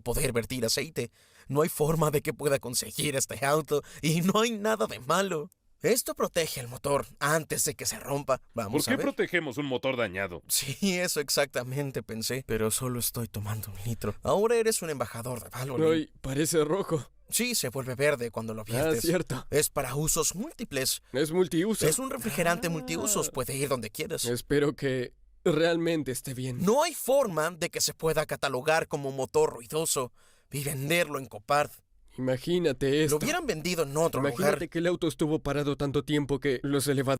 poder vertir aceite. No hay forma de que pueda conseguir este auto y no hay nada de malo. Esto protege el motor antes de que se rompa. ¿Por Vamos a qué ver. protegemos un motor dañado? Sí, eso exactamente pensé, pero solo estoy tomando un litro. Ahora eres un embajador de Valvoline. Ay, parece rojo. Sí, se vuelve verde cuando lo Ah, viertes. cierto. Es para usos múltiples. Es multiuso. Es un refrigerante multiusos, puede ir donde quieras. Espero que realmente esté bien. No hay forma de que se pueda catalogar como motor ruidoso y venderlo en Copart. Imagínate Lo esto. hubieran vendido en otro Imagínate lugar. que el auto estuvo parado tanto tiempo que los elevadores